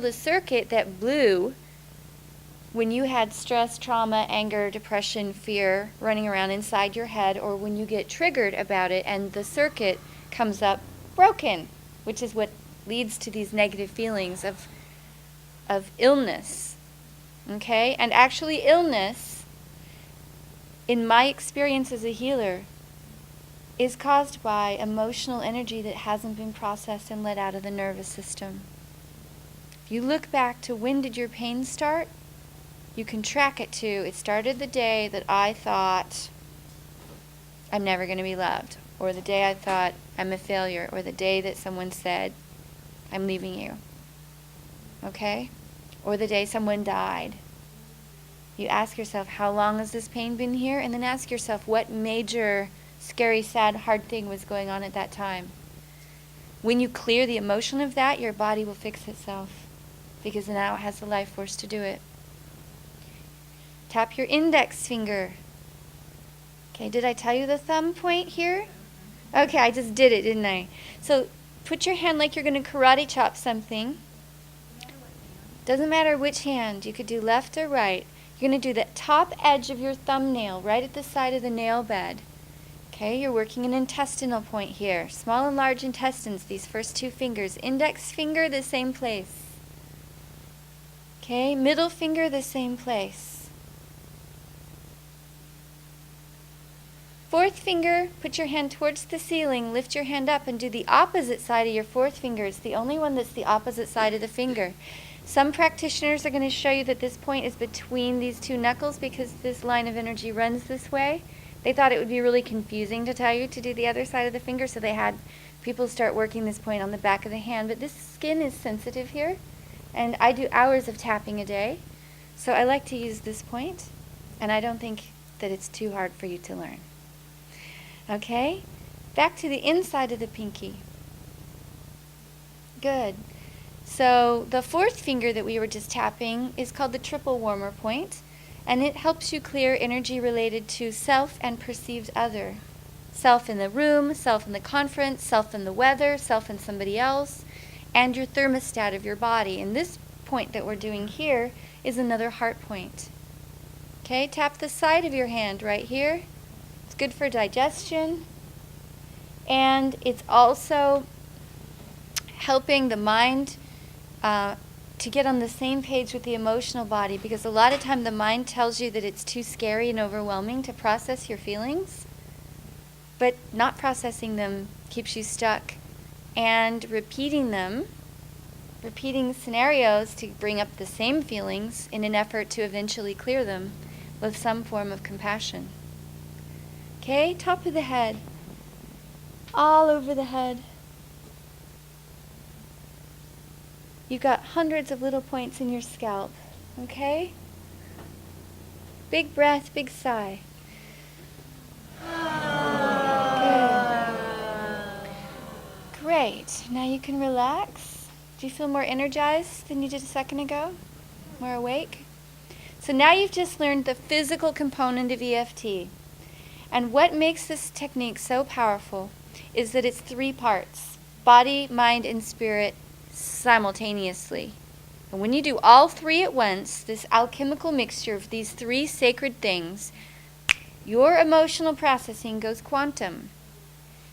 the circuit that blew when you had stress, trauma, anger, depression, fear running around inside your head, or when you get triggered about it and the circuit comes up broken, which is what leads to these negative feelings of illness. Okay? And actually illness, in my experience as a healer, is caused by emotional energy that hasn't been processed and let out of the nervous system. If you look back to when did your pain start, you can track it to, it started the day that I thought I'm never going to be loved, or the day I thought I'm a failure, or the day that someone said, I'm leaving you. Okay? Or the day someone died. You ask yourself, how long has this pain been here? And then ask yourself, what major, scary, sad, hard thing was going on at that time? When you clear the emotion of that, your body will fix itself, because now it has the life force to do it. Tap your index finger. Okay, did I tell you the thumb point here? Okay, I just did it, didn't I? So put your hand like you're going to karate chop something. Doesn't matter which hand. You could do left or right. You're going to do the top edge of your thumbnail right at the side of the nail bed. Okay, you're working an intestinal point here. Small and large intestines, these first two fingers. Index finger, the same place. Okay, middle finger, the same place. Fourth finger, put your hand towards the ceiling, lift your hand up and do the opposite side of your fourth finger. It's the only one that's the opposite side of the finger. Some practitioners are going to show you that this point is between these two knuckles because this line of energy runs this way. They thought it would be really confusing to tell you to do the other side of the finger, so they had people start working this point on the back of the hand. But this skin is sensitive here, and I do hours of tapping a day, so I like to use this point, and I don't think that it's too hard for you to learn. Okay, back to the inside of the pinky. Good. So the fourth finger that we were just tapping is called the triple warmer point, and it helps you clear energy related to self and perceived other. Self in the room, self in the conference, self in the weather, self in somebody else, and your thermostat of your body. And this point that we're doing here is another heart point. Okay, tap the side of your hand right here. It's good for digestion, and it's also helping the mind to get on the same page with the emotional body, because a lot of time the mind tells you that it's too scary and overwhelming to process your feelings, but not processing them keeps you stuck, and repeating scenarios to bring up the same feelings in an effort to eventually clear them with some form of compassion. Okay, top of the head, all over the head. You've got hundreds of little points in your scalp, okay? Big breath, big sigh. Good. Great. Now you can relax. Do you feel more energized than you did a second ago? More awake? So now you've just learned the physical component of EFT. And what makes this technique so powerful is that it's 3 parts: body, mind, and spirit simultaneously. And when you do all 3 at once, this alchemical mixture of these 3 sacred things, your emotional processing goes quantum,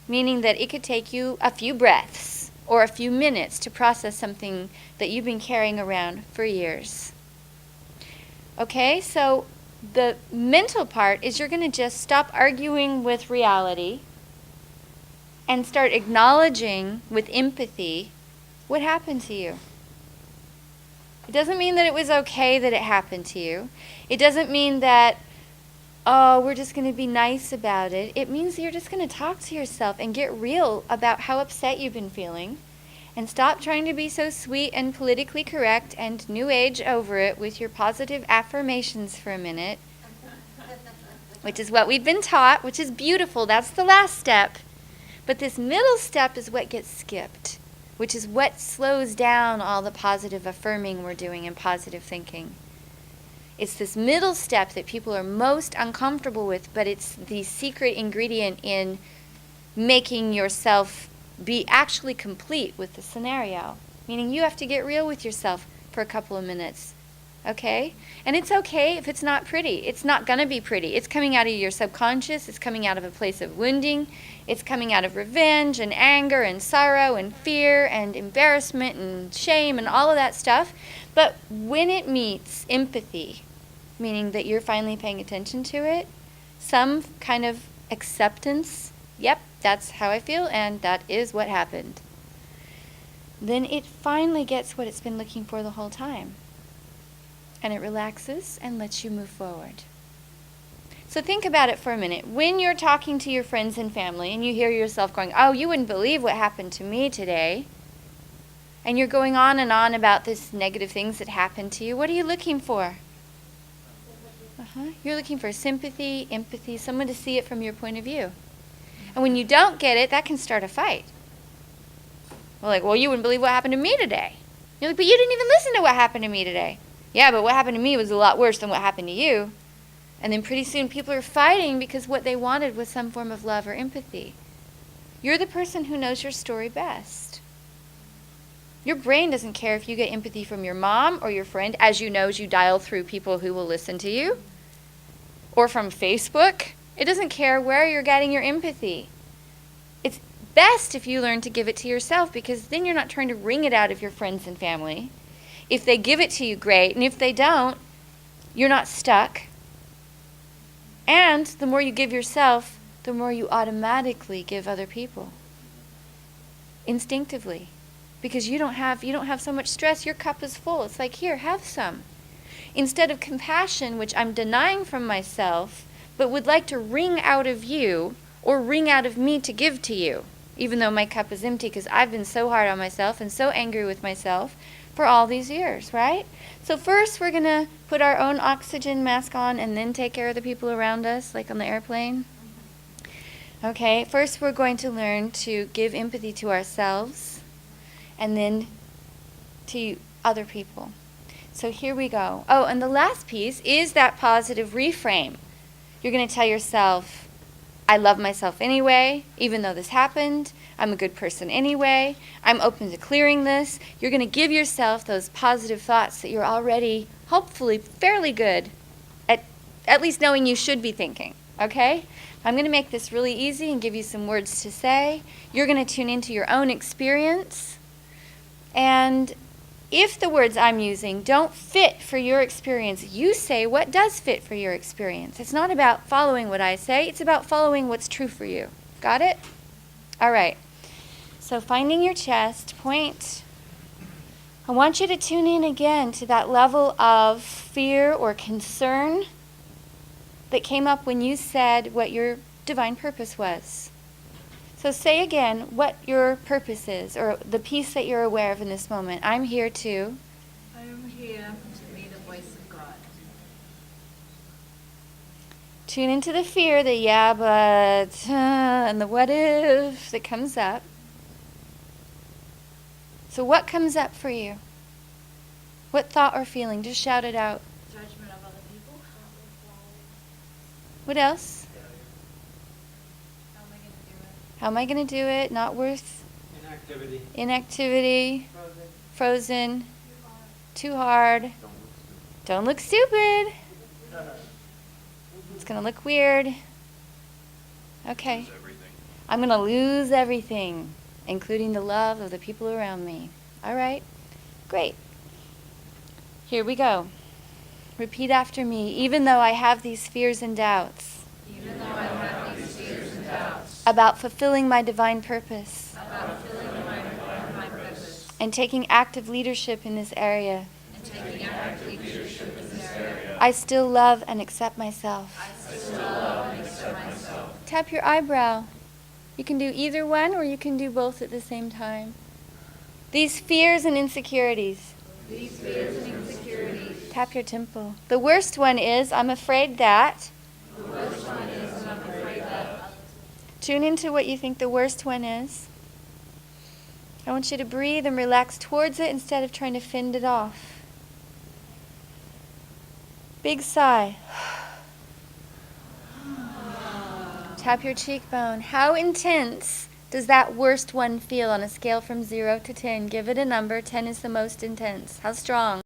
meaning that it could take you a few breaths or a few minutes to process something that you've been carrying around for years. Okay, so the mental part is you're going to just stop arguing with reality and start acknowledging with empathy what happened to you. It doesn't mean that it was okay that it happened to you. It doesn't mean that, oh, we're just going to be nice about it. It means you're just going to talk to yourself and get real about how upset you've been feeling, and stop trying to be so sweet and politically correct and new age over it with your positive affirmations for a minute, which is what we've been taught, which is beautiful. That's the last step. But this middle step is what gets skipped, which is what slows down all the positive affirming we're doing and positive thinking. It's this middle step that people are most uncomfortable with, but it's the secret ingredient in making yourself be actually complete with the scenario. Meaning you have to get real with yourself. for a couple of minutes. Okay? And it's okay if it's not pretty. It's not going to be pretty. It's coming out of your subconscious. It's coming out of a place of wounding. It's coming out of revenge and anger and sorrow and fear and embarrassment and shame and all of that stuff. But when it meets empathy, meaning that you're finally paying attention to it, some kind of acceptance, yep, that's how I feel and that is what happened, then it finally gets what it's been looking for the whole time. And it relaxes and lets you move forward. So think about it for a minute. When you're talking to your friends and family and you hear yourself going, oh, you wouldn't believe what happened to me today, and you're going on and on about this negative things that happened to you, what are you looking for? You're looking for sympathy, empathy, someone to see it from your point of view. And when you don't get it, that can start a fight. Well, you wouldn't believe what happened to me today. You're like, but you didn't even listen to what happened to me today. Yeah, but what happened to me was a lot worse than what happened to you. And then pretty soon people are fighting because what they wanted was some form of love or empathy. You're the person who knows your story best. Your brain doesn't care if you get empathy from your mom or your friend, as you know as you dial through people who will listen to you, or from Facebook. It doesn't care where you're getting your empathy. It's best if you learn to give it to yourself, because then you're not trying to wring it out of your friends and family. If they give it to you, great. And if they don't, you're not stuck. And the more you give yourself, the more you automatically give other people. Instinctively. Because you don't have so much stress. Your cup is full. It's like, here, have some. Instead of compassion, which I'm denying from myself, but would like to wring out of you or wring out of me to give to you, even though my cup is empty because I've been so hard on myself and so angry with myself for all these years, right? So first we're going to put our own oxygen mask on and then take care of the people around us, like on the airplane. Okay, first we're going to learn to give empathy to ourselves and then to other people. So here we go. Oh, and the last piece is that positive reframe. You're going to tell yourself, I love myself anyway, even though this happened. I'm a good person anyway. I'm open to clearing this. You're going to give yourself those positive thoughts that you're already, hopefully, fairly good at least knowing you should be thinking, okay? I'm going to make this really easy and give you some words to say. You're going to tune into your own experience. And if the words I'm using don't fit for your experience, you say what does fit for your experience. It's not about following what I say. It's about following what's true for you. Got it? All right. So finding your chest, point. I want you to tune in again to that level of fear or concern that came up when you said what your divine purpose was. So say again what your purpose is, or the piece that you're aware of in this moment. I'm here to. I am here to be the voice of God. Tune into the fear, the yeah, but, and the what if that comes up. So what comes up for you? What thought or feeling? Just shout it out. Judgment of other people. What else? How am I going to do it? How am I going to do it? Not worth. Inactivity. Inactivity. Frozen. Too hard. Don't look stupid. It's going to look weird. Okay. I'm going to lose everything, including the love of the people around me. All right. Great. Here we go. Repeat after me. Even though I have these fears and doubts. Even though I have these fears and doubts. About fulfilling my divine purpose. About fulfilling my divine purpose. And taking active leadership in this area. And taking active leadership in this area. I still love and accept myself. I still love and accept myself. Tap your eyebrow. You can do either one or you can do both at the same time. These fears and insecurities. These fears and insecurities. Tap your temple. The worst one is, I'm afraid that. The worst one is, I'm afraid that. Tune into what you think the worst one is. I want you to breathe and relax towards it instead of trying to fend it off. Big sigh. Tap your cheekbone. How intense does that worst one feel on a scale from 0 to 10? Give it a number. 10 is the most intense. How strong?